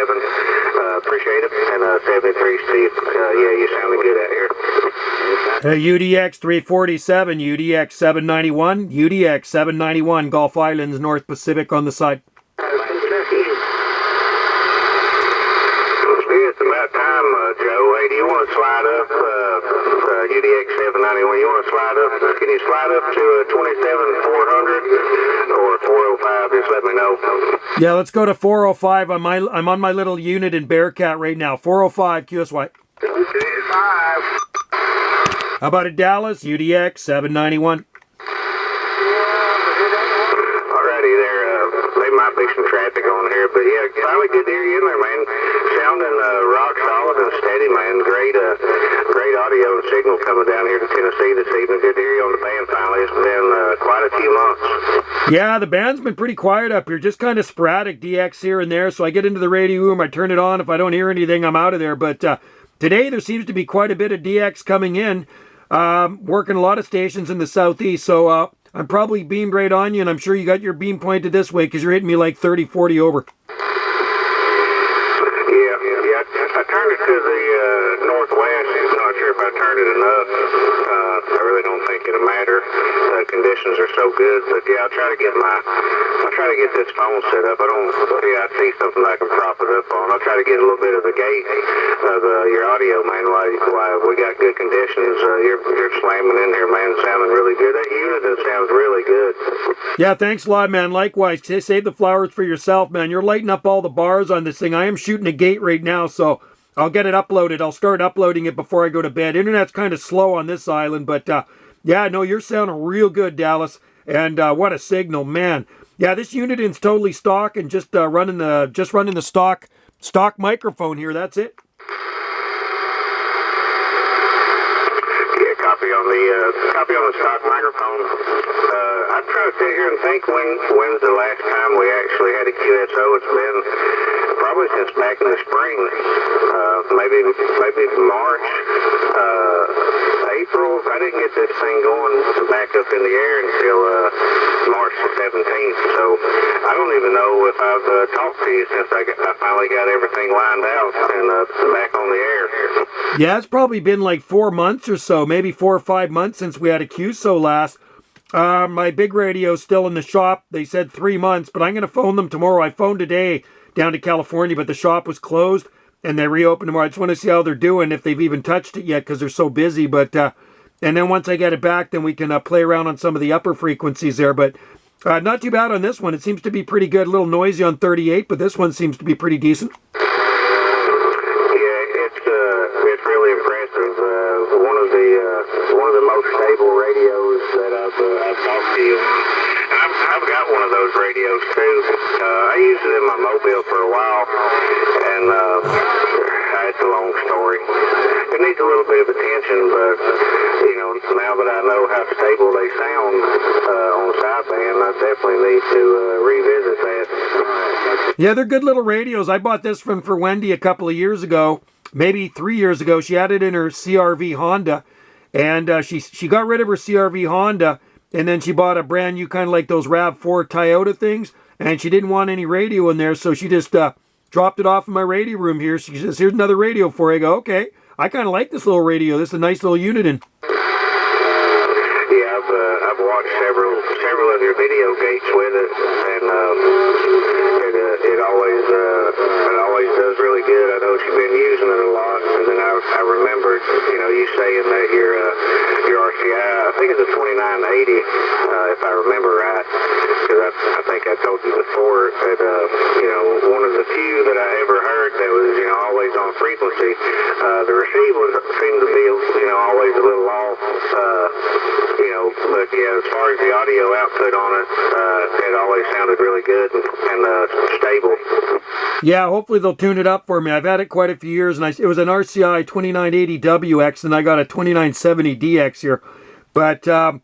Appreciate it. And 73 Steve, yeah, you sounding good out here. UDX 347, UDX 791, UDX 791, Gulf Islands, North Pacific on the side. It's about time, Joe. Hey, do you want to slide up UDX 791? You want to slide up? Can you slide up to 27400 or 405? Just let me know. Yeah, let's go to 405. I'm on my little unit in Bearcat right now. 405 QSY. 5. How about at Dallas? UDX 791. Alrighty there. There might be some traffic on here, but yeah, finally good to hear you in there, man. Sounding rock solid and steady, man. Great audio and signal coming down here to Tennessee this evening. Good to hear you on the band finally. It's been quite a few months. Yeah, the band's been pretty quiet up here. Just kind of sporadic DX here and there. So I get into the radio room, I turn it on. If I don't hear anything, I'm out of there. But today there seems to be quite a bit of DX coming in. Working a lot of stations in the southeast. So I'm probably beamed right on you, and I'm sure you got your beam pointed this way because you're hitting me like 30, 40 over. Yeah. I turned it to the northwest. I'm not sure if I turned it enough. I really don't think it'll matter. The conditions are so good, but yeah, I'll try to get this phone set up. I see something I can prop it up on. I'll try to get a little bit of the gate of your audio, man. While we got good conditions, you're slamming in here, man. Sounding really good. That unit sounds really good. Yeah, thanks a lot, man. Likewise, save the flowers for yourself, man. You're lighting up all the bars on this thing. I am shooting a gate right now, so I'll get it uploaded. I'll start uploading it before I go to bed. Internet's kind of slow on this island, but yeah, no, you're sounding real good, Dallas. And what a signal, man. Yeah, this unit is totally stock and just running the stock microphone here. That's it. Yeah, copy on the stock microphone. I'm trying to sit here and think when's the last time we actually had a QSO. It's been probably since back in the spring, maybe March, April. I didn't get this thing going back up in the air until March the 17th. So I don't even know if I've talked to you since I finally got everything lined out and back on the air. Yeah, it's probably been like 4 months or so, maybe 4 or 5 months since we had a QSO last. My big radio's still in the shop. They said 3 months, but I'm going to phone them tomorrow. I phoned today down to California, but the shop was closed and they reopened tomorrow. I just want to see how they're doing, if they've even touched it yet, because they're so busy. But and then once I get it back, then we can play around on some of the upper frequencies there. But not too bad on this one. It seems to be pretty good. A little noisy on 38, but this one seems to be pretty decent. It's really impressive. One of the most stable radios that I've talked to you on. I've got one of those radios too. I used it in my mobile for a while, and it's a long story. It needs a little bit of attention, but now that I know how stable they sound on sideband, I definitely need to revisit that. Yeah, they're good little radios. I bought this for Wendy a couple of years ago. Maybe 3 years ago. She had it in her CRV Honda, and she got rid of her CRV Honda, and then she bought a brand new kind of like those RAV4 Toyota things, and she didn't want any radio in there, so she just dropped it off in my radio room here. She says, "Here's another radio for you." I go, "Okay, I kind of like this little radio. This is a nice little unit." And yeah, I've watched several of your video gates with it, and it always does really good. I know you've been using it a lot, and then I remembered, you saying that your RCI, I think it's a 2980, if I remember right, because I think I told you before that one of the few that I ever heard that was always on frequency. The receiver seemed to be always a little off, but yeah, as far as the audio output on it, it always sounded really good and stable. yeah, hopefully they'll tune it up for me. I've had it quite a few years, and it was an RCI 2980WX, and I got a 2970DX here. But the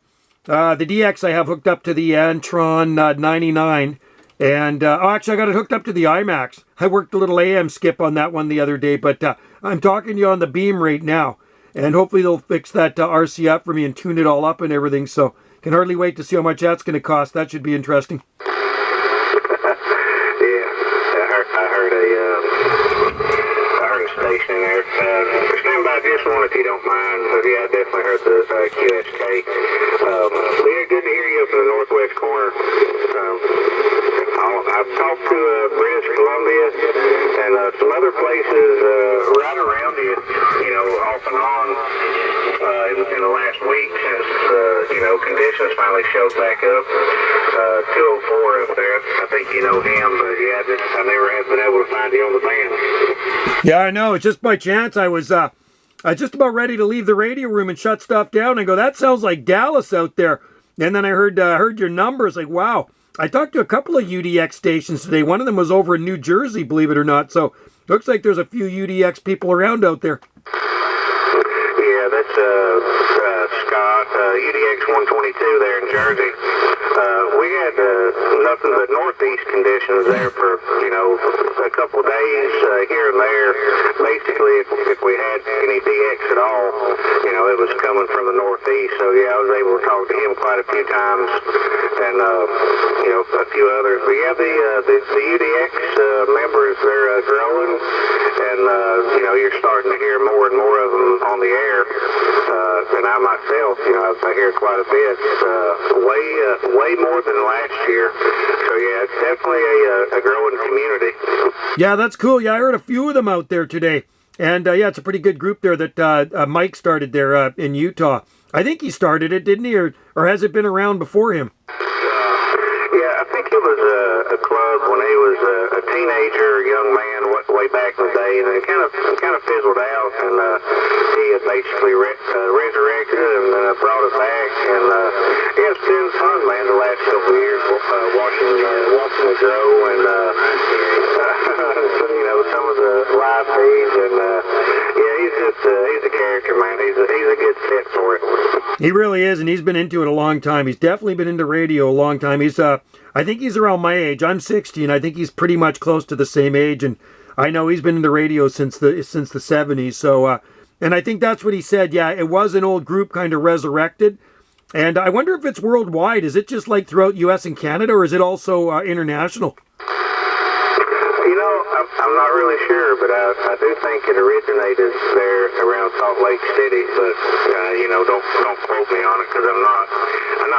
DX I have hooked up to the Antron 99, and actually I got it hooked up to the IMAX. I worked a little AM skip on that one the other day, but I'm talking to you on the beam right now, and hopefully they'll fix that RC up for me and tune it all up and everything. So can hardly wait to see how much that's going to cost. That should be interesting. I heard okay. Yeah, good to hear you up in the northwest corner. I've talked to British Columbia and some other places right around you, you know, off and on in the last week since, you know, conditions finally showed back up. 204 up there, I think you know him, but yeah, I never have been able to find you on the band. Yeah, I know. It's just by chance. I was just about ready to leave the radio room and shut stuff down and go, that sounds like Dallas out there. And then I heard your numbers, like, wow. I talked to a couple of UDX stations today. One of them was over in New Jersey, believe it or not. So looks like there's a few UDX people around out there. Yeah, that's Scott, UDX 122 there in Jersey. We had nothing but northeast conditions there for, you know, a couple of days here and there. Basically, if we had any DX at all, you know, it was coming from the northeast. So, yeah, I was able to talk to him quite a few times and, you know, a few others. But, yeah, the UDX members, they're growing. And, you know, you're starting to hear more and more of them on the air. And I myself, you know, I hear quite a bit, way more than last year. So, yeah, it's definitely a growing community. Yeah, that's cool. Yeah, I heard a few of them out there today. And, yeah, it's a pretty good group there that Mike started there in Utah. I think he started it, didn't he? Or has it been around before him? Yeah, I think it was a club when he was a teenager, young man, way back in the day, and it kind of fizzled out, and he had basically resurrected it and brought it back, and yeah, it's been fun, man, the last couple of years, watching it grow, and you know, some of the live feeds, and yeah, he's a character, man. He's a good fit for it. He really is, and he's been into it a long time. He's definitely been into radio a long time. He's I think he's around my age. I'm 60, and I think he's pretty much close to the same age. And I know he's been into radio since the 70s. So, and I think that's what he said. Yeah, it was an old group kind of resurrected. And I wonder if it's worldwide. Is it just like throughout U.S. and Canada, or is it also international? You know, I'm not really sure, but I do think it originated there around Salt Lake City. But you know, don't quote me on it because I'm not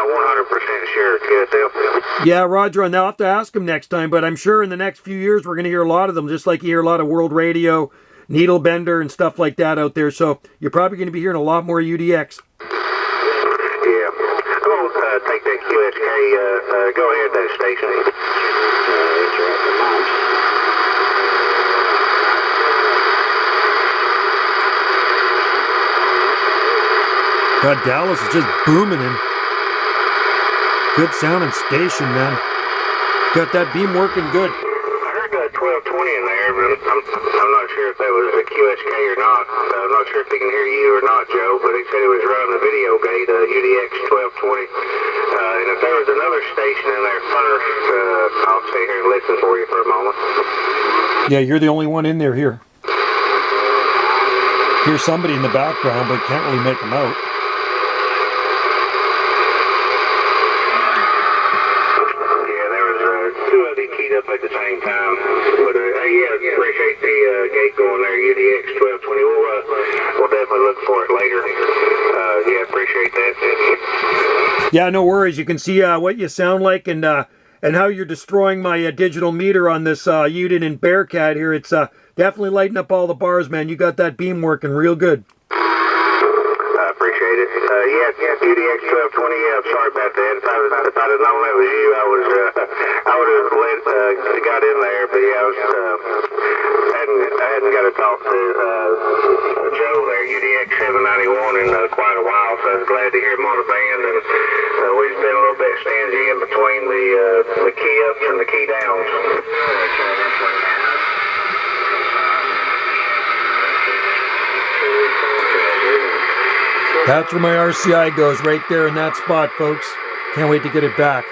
100% sure. QSL. Yeah, Roger, and I'll have to ask him next time. But I'm sure in the next few years we're going to hear a lot of them, just like you hear a lot of World Radio, Needlebender, and stuff like that out there. So you're probably going to be hearing a lot more UDX. Yeah, I'm gonna take that QSK. Go ahead, that station. God, Dallas is just booming in. Good sounding station, man. Got that beam working good. I heard 1220 in there, but I'm not sure if that was a QSK or not. I'm not sure if he can hear you or not, Joe, but he said he was running the video gate, UDX 1220. And if there was another station in there first, I'll stay here and listen for you for a moment. Yeah, you're the only one in there here. Hear somebody in the background, but can't really make them out. Up at the same time, but yeah, appreciate the gate going there, UDX 1220. We'll definitely look for it later. Yeah, appreciate that. Yeah, no worries. You can see what you sound like and how you're destroying my digital meter on this Udin and Bearcat here. It's definitely lighting up all the bars, man. You got that beam working real good. I appreciate it. Yeah, UDX 1220. Yeah, I'm sorry about that. If I'd have known that was you, I would have got in there. But yeah, I hadn't got to talk to Joe there, UDX 791, in quite a while. So I was glad to hear him on the band, and we've been a little bit stingy in between the key ups and the key downs. That's where my RCI goes, right there in that spot, folks. Can't wait to get it back.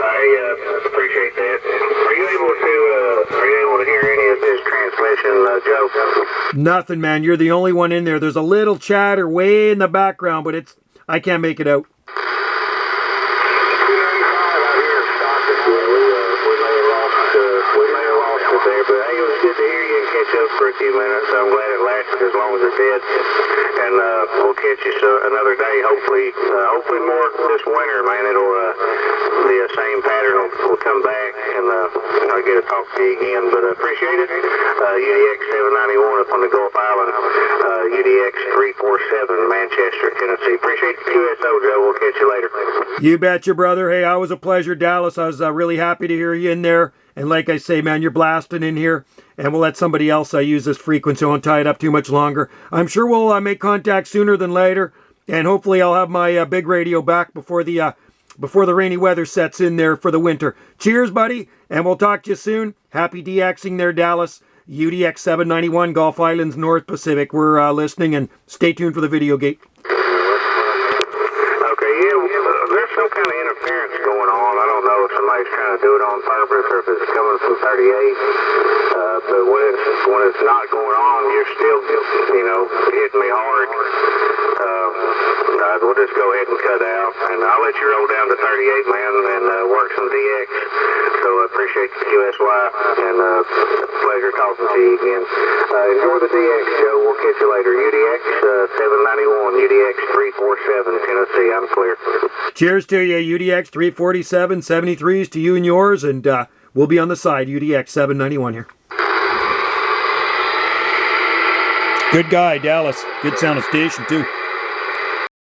I appreciate that. Are you able to hear any of his transmission, Joe? Nothing, man. You're the only one in there. There's a little chatter way in the background, but I can't make it out. We may have lost it there, but hey, it was good to hear you and catch up for a few minutes. I'm glad it lasted as long as it did, and we'll catch you another day. Hopefully more this winter, man. It'll the same pattern will come back, and I'll get to talk to you again. But appreciate it. UDX 791 up on the Gulf Island, UDX 347 Manchester, Tennessee. Appreciate the QSO, Joe. We'll catch you later. You betcha, brother. Hey, I was a pleasure, Dallas. I was really happy to hear you in there. And like I say, man, you're blasting in here. And we'll let somebody else use this frequency. I won't tie it up too much longer. I'm sure we'll make contact sooner than later. And hopefully I'll have my big radio back before the rainy weather sets in there for the winter. Cheers, buddy. And we'll talk to you soon. Happy DXing there, Dallas. UDX 791, Gulf Islands, North Pacific. We're listening, and stay tuned for the video gate. Okay, yeah, there's some kind of interference going on. I don't know if somebody's trying to do it on purpose or if it's coming from 38. But when it's not going on, you're still, hitting me hard. We'll just go ahead and cut out, and I'll let you roll down to 38, man, and work some DX. So I appreciate the QSY, and pleasure talking to you again. Enjoy the DX show. We'll catch you later. UDX 791, UDX 347, Tennessee. I'm clear. Cheers to you, UDX 347, 73s to you and yours, and we'll be on the side, UDX 791 here. Good guy, Dallas. Good sound of station, too.